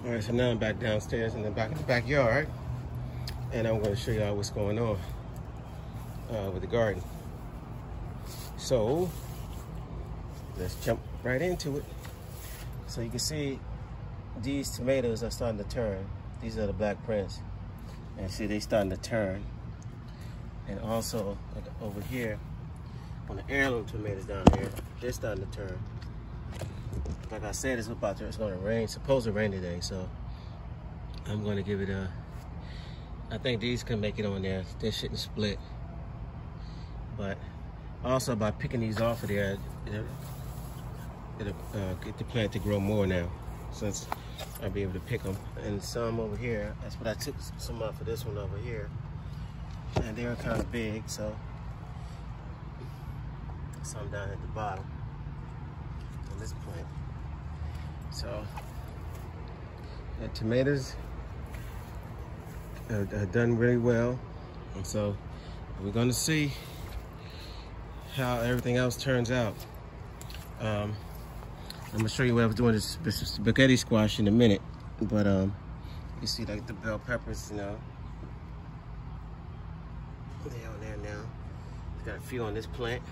All right, so now I'm back downstairs in the backyard, and I'm going to show y'all what's going on with the garden. So let's jump right into it. So you can see these tomatoes are starting to turn. These are the Black Prince, and see they starting to turn. And also over here on the heirloom tomatoes down here, they're starting to turn. Like I said, it's going to rain. Supposed to rain today, so I'm going to give it a. I think these can make it on there. They shouldn't split. But also by picking these off of there, it'll get the plant to grow more now, since I'll be able to pick them. And some over here, that's what I took some off of this one over here, and they're kind of big, so some down at the bottom on this plant. So the tomatoes are done really well, and so we're going to see how everything else turns out. I'm gonna show you what I was doing this spaghetti squash in a minute, but you see like the bell peppers, you know, they're on there now. Got a few on this plant.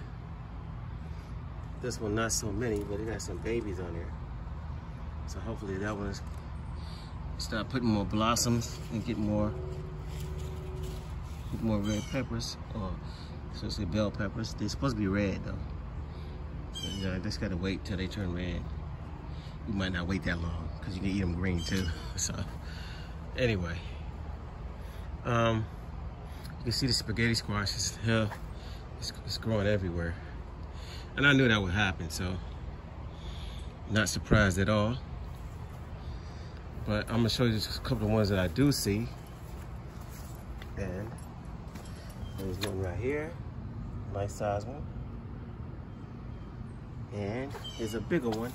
This one not so many, but it got some babies on there. So hopefully that one's start putting more blossoms and get more red peppers, or so it's the bell peppers. They're supposed to be red though. So, just gotta wait till they turn red. You might not wait that long because you can eat them green too. So anyway, you can see the spaghetti squash is here. It's growing everywhere, and I knew that would happen, so not surprised at all. But I'm gonna show you just a couple of ones that I do see. And there's one right here, nice size one. And here's a bigger one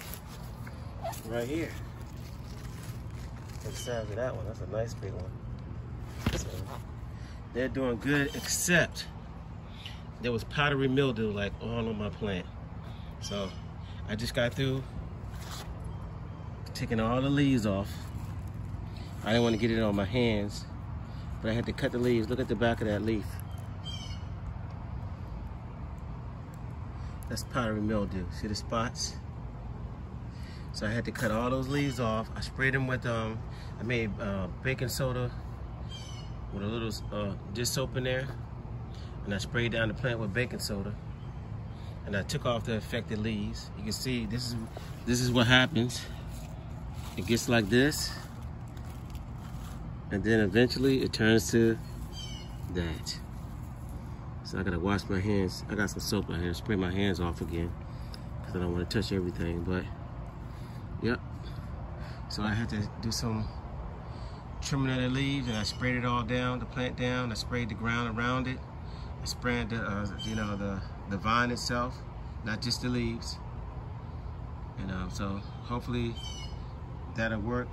right here. Take the size of that one. That's a nice big one. So they're doing good, except there was powdery mildew like all on my plant. So I just got through taking all the leaves off. I didn't want to get it on my hands, but I had to cut the leaves. Look at the back of that leaf. That's powdery mildew. See the spots? So I had to cut all those leaves off. I sprayed them with, I made baking soda with a little dish soap in there. And I sprayed down the plant with baking soda. And I took off the affected leaves. You can see this is what happens. It gets like this. And then eventually it turns to that. So I gotta wash my hands. I got some soap out here, spray my hands off again, because I don't want to touch everything, but yep. So I had to do some trimming of the leaves, and I sprayed it all down, the plant down. I sprayed the ground around it. I sprayed the, you know, the vine itself, not just the leaves. And so hopefully that'll work.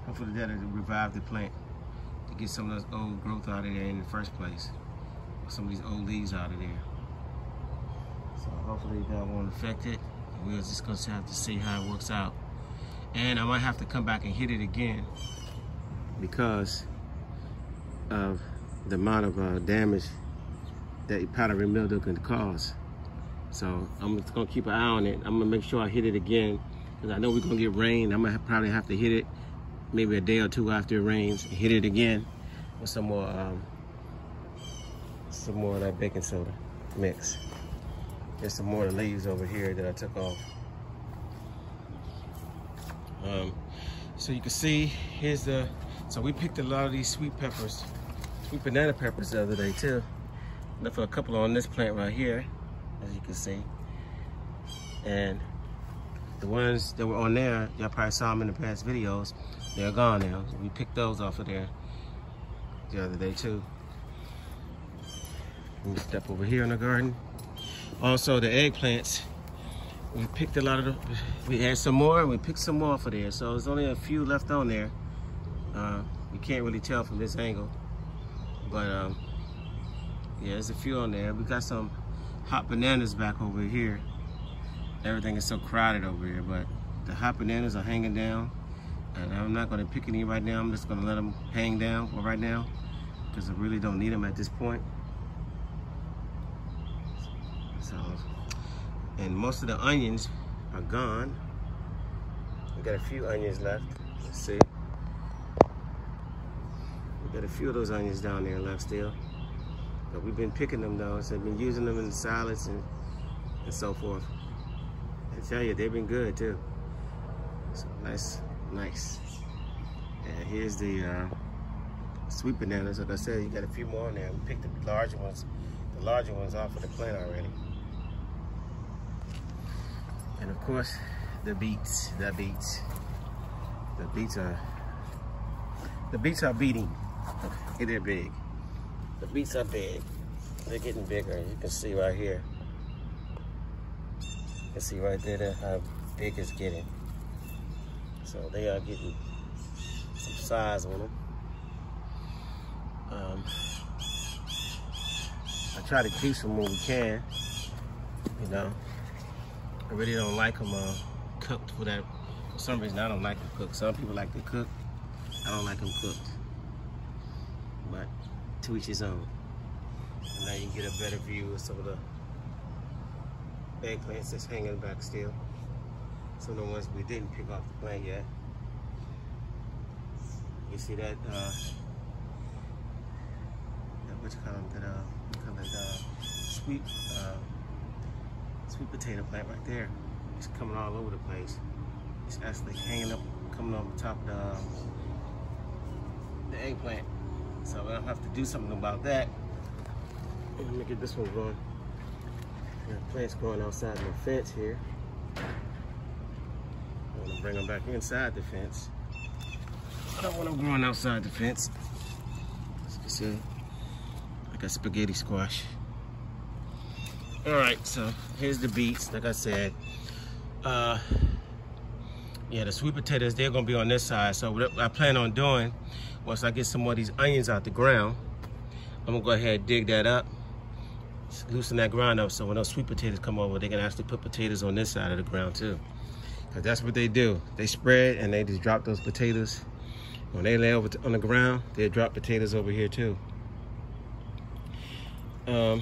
Hopefully that'll revive the plant to get some of those old growth out of there in the first place. Some of these old leaves out of there. So hopefully that won't affect it. We're just gonna have to see how it works out. And I might have to come back and hit it again because of the amount of damage that powdery mildew can cause. So I'm just gonna keep an eye on it. I'm gonna make sure I hit it again, because I know we're gonna get rain. I'm gonna probably have to hit it maybe a day or two after it rains, and hit it again with some more of that baking soda mix. There's some more of the leaves over here that I took off. So you can see, here's the, so we picked a lot of these sweet peppers, sweet banana peppers the other day too. Left a couple on this plant right here, as you can see. And the ones that were on there, y'all probably saw them in the past videos, they're gone now. So we picked those off of there the other day too. Let me step over here in the garden. Also the eggplants, we picked a lot of them. We had some more and we picked some more off of there. So there's only a few left on there. You can't really tell from this angle. But yeah, there's a few on there. We got some hot bananas back over here. Everything is so crowded over here, but the hot bananas are hanging down. And I'm not gonna pick any right now. I'm just gonna let them hang down for right now because I really don't need them at this point. So, and most of the onions are gone. We got a few onions left. Let's see. We got a few of those onions down there left still. But we've been picking them though, so I've been using them in the salads and so forth. I tell you, they've been good too. So nice. And here's the sweet bananas. Like I said, you got a few more in there. We picked the larger ones off of the plant already. And of course, the beets. The beets are beating. They're big. The beets are big. They're getting bigger. You can see right here. You can see right there how big it's getting. So they are getting some size on them. I try to juice them when we can. You know, I really don't like them cooked for that. For some reason, I don't like them cooked. Some people like them cooked. I don't like them cooked. But to each his own. And now you can get a better view of some of the eggplants that's hanging back still. Some of the ones we didn't pick off the plant yet. You see that, what you call it, sweet potato plant right there. It's coming all over the place. It's actually hanging up, coming on top of the eggplant. So I'm gonna have to do something about that. Let me get this one going. The plant's growing outside the fence here. I want to bring them back inside the fence. I don't want them growing outside the fence. As you can see, like a spaghetti squash. All right, so here's the beets. Like I said, yeah, the sweet potatoes, they're gonna be on this side. So what I plan on doing, once I get some more of these onions out the ground, I'm gonna go ahead and dig that up, loosen that ground up, so when those sweet potatoes come over, they can actually put potatoes on this side of the ground too. Because that's what they do. They spread and they just drop those potatoes. When they lay over on the ground, they drop potatoes over here too. Let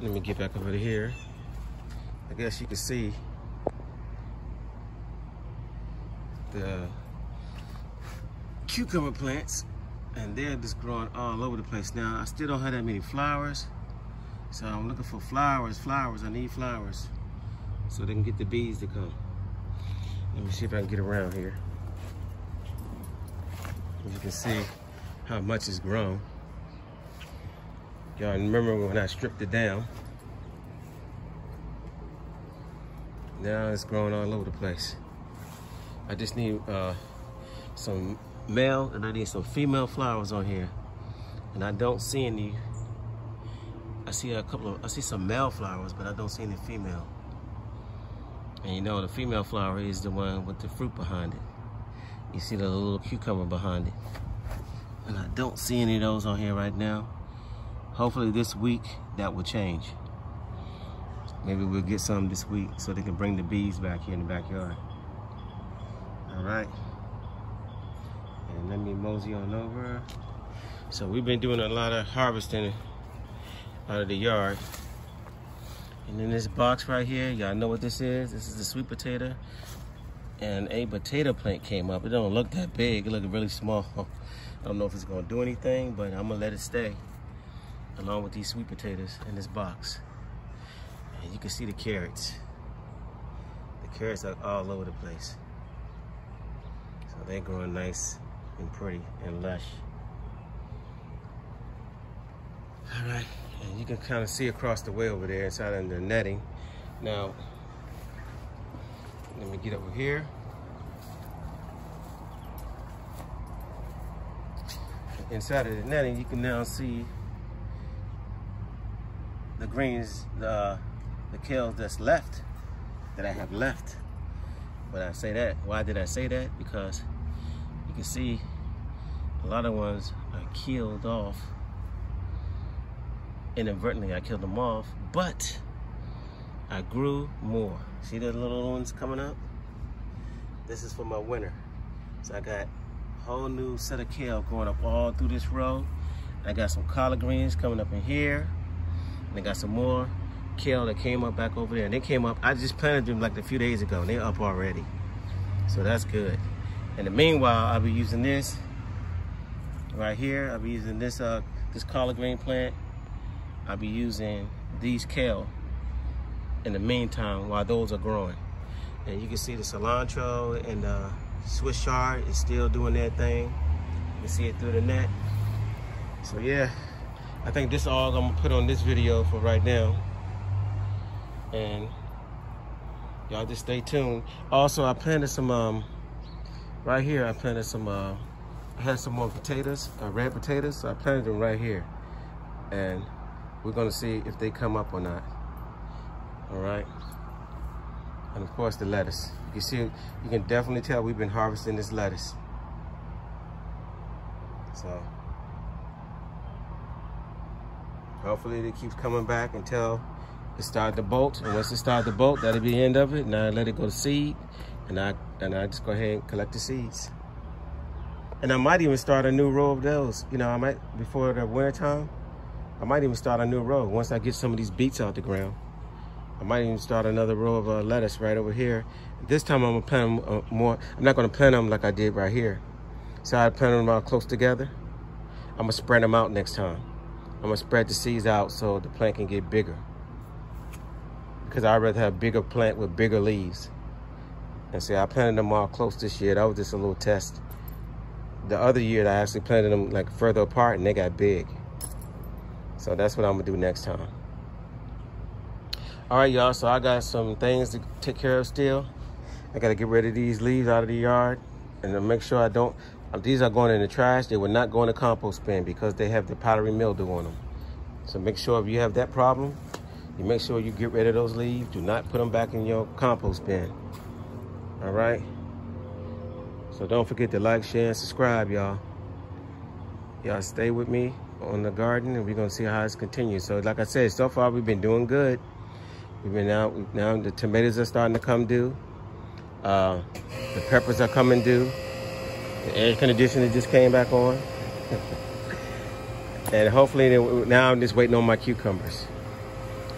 me get back over to here. I guess you can see the cucumber plants, and they're just growing all over the place. Now, I still don't have that many flowers, so I'm looking for flowers. I need flowers so they can get the bees to come. Let me see if I can get around here. As you can see how much it's grown. Y'all remember when I stripped it down? Now it's growing all over the place. I just need some male and I need some female flowers on here. And I don't see any. I see some male flowers, but I don't see any female. And you know, the female flower is the one with the fruit behind it. You see the little cucumber behind it. And I don't see any of those on here right now. Hopefully this week that will change. Maybe we'll get some this week so they can bring the bees back here in the backyard. All right. And let me mosey on over. So we've been doing a lot of harvesting out of the yard. And in this box right here, y'all know what this is? This is the sweet potato. And a potato plant came up. It don't look that big, it looks really small. I don't know if it's gonna do anything, but I'm gonna let it stay along with these sweet potatoes in this box. And you can see the carrots. The carrots are all over the place. So they're growing nice and pretty and lush. All right, and you can kind of see across the way over there inside under the netting. Now, let me get over here. Inside of the netting, you can now see the greens, the kales that's left, that I have left. But I say that, why did I say that? Because you can see a lot of ones are killed off. Inadvertently, I killed them off, but I grew more. See the little ones coming up? This is for my winter. So I got a whole new set of kale going up all through this row. I got some collard greens coming up in here. And I got some more kale that came up back over there. And they came up, I just planted them like a few days ago and they're up already. So that's good. And in the meanwhile, I'll be using this right here. I'll be using this this collard green plant. I'll be using these kale in the meantime while those are growing. And you can see the cilantro and the Swiss chard is still doing their thing. You can see it through the net. So yeah, I think this is all I'm gonna put on this video for right now. And y'all just stay tuned. Also, I planted some, right here, I planted some, I had some more potatoes, red potatoes, so I planted them right here. And we're gonna see if they come up or not. All right. And of course the lettuce. You can see, you can definitely tell we've been harvesting this lettuce. So hopefully it keeps coming back until it starts to bolt. And once it starts to bolt, that'll be the end of it. Now I let it go to seed, and I just go ahead and collect the seeds. And I might even start a new row of those. You know, I might, before the winter time, I might even start a new row once I get some of these beets out the ground. I might even start another row of lettuce right over here. This time I'm gonna plant them more. I'm not gonna plant them like I did right here. So I planted them all close together. I'm gonna spread them out next time. I'm gonna spread the seeds out so the plant can get bigger. Because I'd rather have a bigger plant with bigger leaves. And see, I planted them all close this year. That was just a little test. The other year I actually planted them like further apart and they got big. So that's what I'm gonna do next time. All right, y'all, so I got some things to take care of still. I gotta get rid of these leaves out of the yard and to make sure I don't, these are going in the trash. They will not go in the compost bin because they have the powdery mildew on them. So make sure if you have that problem, you make sure you get rid of those leaves. Do not put them back in your compost bin. All right? So don't forget to like, share, and subscribe, y'all. Y'all stay with me on the garden and we're gonna see how it's continues. So like I said, so far we've been doing good. We've been now the tomatoes are starting to come due. The peppers are coming due. The air conditioner just came back on. And hopefully now I'm just waiting on my cucumbers.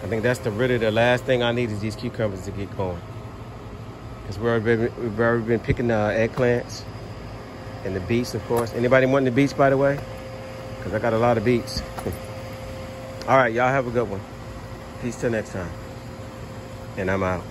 I think that's really the last thing I need is these cucumbers to get going. Because we've already been picking eggplants and the beets, of course. Anybody wanting the beets, by the way? Because I got a lot of beets. All right, y'all have a good one. Peace till next time. And I'm out.